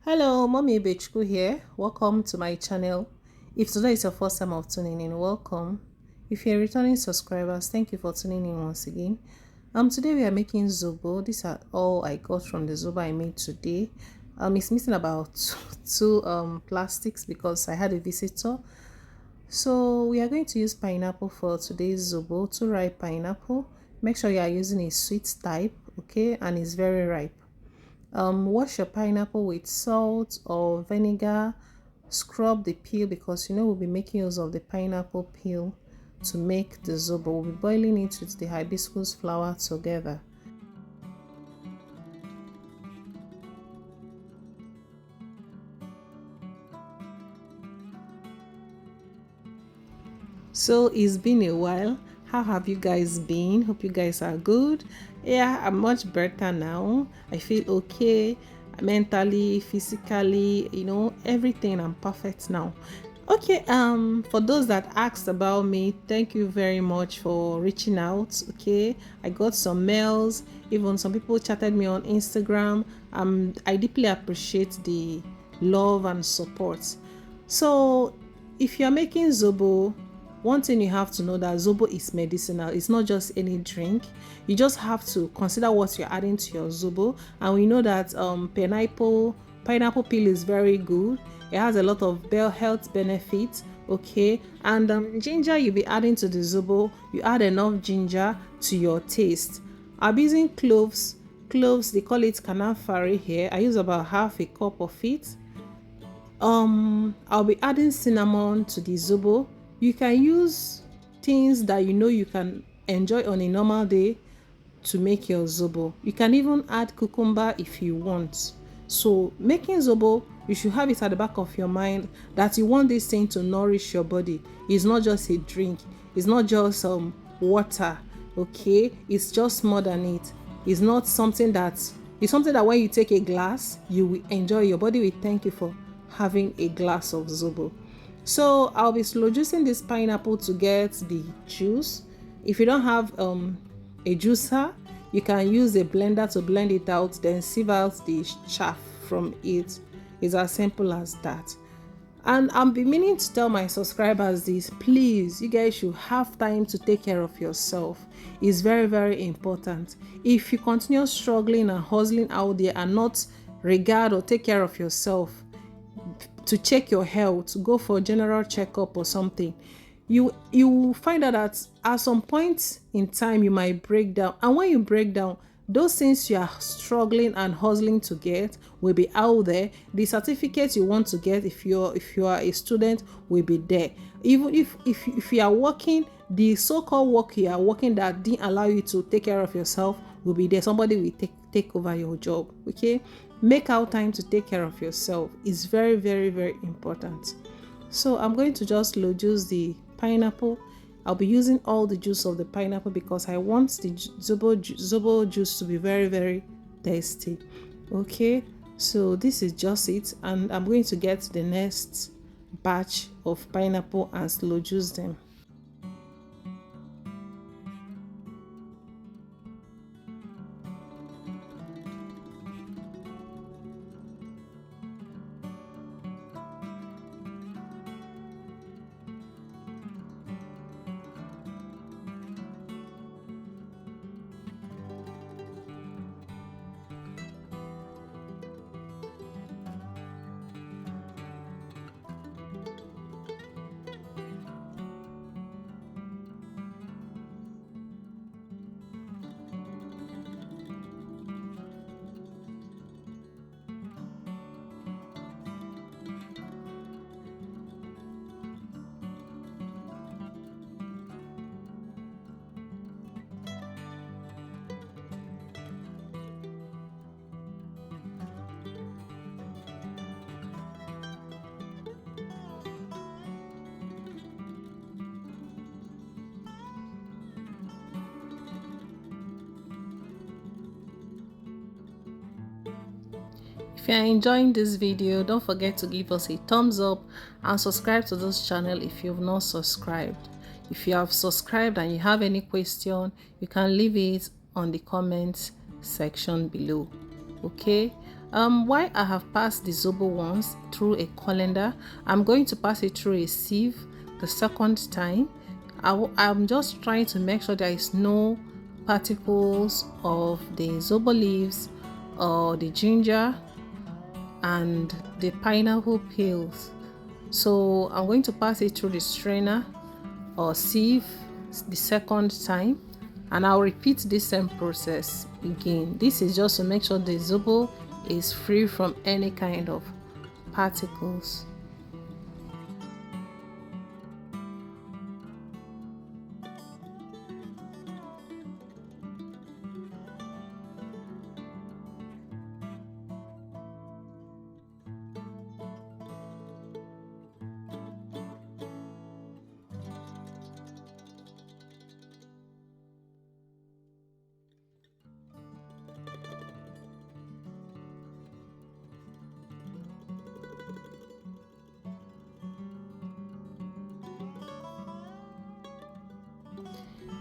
Hello, Mommy Bechku here. Welcome to my channel. If today is your first time of tuning in, welcome. If you're a returning subscribers, thank you for tuning in once again. Today we are making zobo. These are all I got from the zobo I made today. It's missing about two plastics because I had a visitor. So we are going to use pineapple for today's zobo. Two ripe pineapple. Make sure you are using a sweet type, okay, and it's very ripe. Wash your pineapple with salt or vinegar. Scrub the peel because we'll be making use of the pineapple peel to make the zobo. We'll be boiling it with the hibiscus flower together. So it's been a while. How have you guys been? Hope you guys are good. Yeah, I'm much better now. I feel okay mentally, physically, everything. I'm perfect now. Okay, for those that asked about me, thank you very much for reaching out. Okay, I got some mails, even some people chatted me on Instagram. I deeply appreciate the love and support. So if you're making zobo, one thing you have to know that zobo is medicinal. It's not just any drink. You just have to consider what you're adding to your zobo. And we know that pineapple peel is very good. It has a lot of health benefits. Okay, and ginger you'll be adding to the zobo. You add enough ginger to your taste. I'm using cloves. Cloves, they call it kanafari here. I use about half a cup of it. I'll be adding cinnamon to the zobo. You can use things that you can enjoy on a normal day to make your zobo. You can even add cucumber if you want. So making zobo, you should have it at the back of your mind that you want this thing to nourish your body. It's not just a drink. It's not just water. Okay, it's just more than it. It's not something it's something that when you take a glass, you will enjoy. Your body will thank you for having a glass of zobo. So I'll be slow juicing this pineapple to get the juice. If you don't have a juicer, you can use a blender to blend it out, then sieve out the chaff from it. It's as simple as that. And I'm be meaning to tell my subscribers this, please, you guys should have time to take care of yourself. It's very, very important. If you continue struggling and hustling out there and not regard or take care of yourself, to check your health, go for a general checkup or something, you find out that at some point in time you might break down. And when you break down, those things you are struggling and hustling to get will be out there. The certificate you want to get, if you are a student, will be there. Even if you are working, the so-called work you are working that didn't allow you to take care of yourself will be there. Somebody will take over your job. Okay, make out time to take care of yourself. It's very, very, very important. So I'm going to just low juice the pineapple. I'll be using all the juice of the pineapple because I want the zobo juice to be very, very tasty. Okay, so this is just it, and I'm going to get the next batch of pineapple and slow juice them. If you are enjoying this video, don't forget to give us a thumbs up and subscribe to this channel if you've not subscribed. If you have subscribed and you have any question, you can leave it on the comments section below. Okay, Why I have passed the zobo once through a colander, I'm going to pass it through a sieve the second time. I'm just trying to make sure there is no particles of the zobo leaves or the ginger and the pineapple peels. So I'm going to pass it through the strainer or sieve the second time, and I'll repeat this same process again. This is just to make sure the zobo is free from any kind of particles.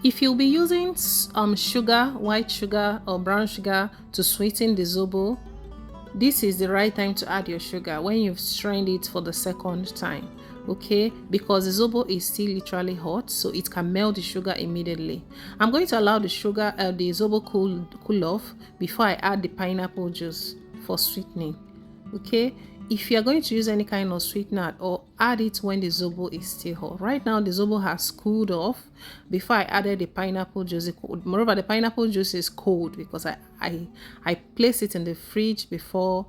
If you'll be using sugar, white sugar or brown sugar to sweeten the zobo, this is the right time to add your sugar when you've strained it for the second time, okay? Because the zobo is still literally hot, so it can melt the sugar immediately. I'm going to allow the zobo cool off before I add the pineapple juice for sweetening, okay? If you're going to use any kind of sweetener, or add it when the zobo is still hot. Right now the zobo has cooled off before I added the pineapple juice. Moreover, the pineapple juice is cold because I placed it in the fridge before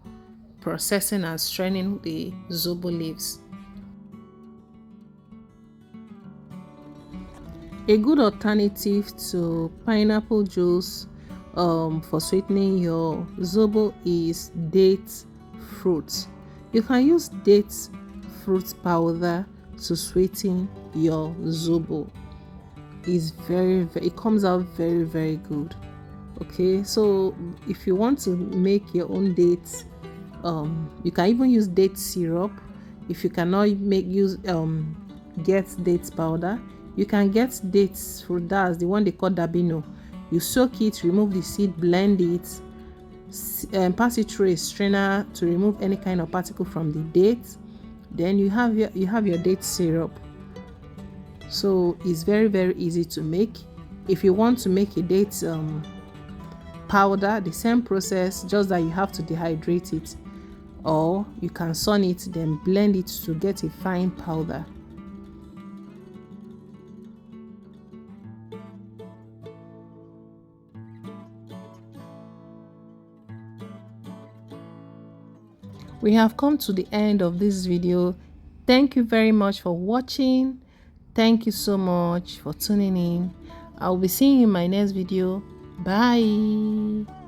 processing and straining the zobo leaves. A good alternative to pineapple juice for sweetening your zobo is date fruit. You can use date fruit powder to sweeten your zobo. It comes out very good. Okay, so if you want to make your own dates, you can even use date syrup. If you cannot get dates powder, you can get dates fruit. That's the one they call dabino. You soak it, remove the seed, blend it, pass it through a strainer to remove any kind of particle from the date. Then you have your date syrup. So it's very easy to make. If you want to make a date powder, the same process, just that you have to dehydrate it, or you can sun it, then blend it to get a fine powder. We have come to the end of this video. Thank you very much for watching. Thank you so much for tuning in. I'll be seeing you in my next video. Bye.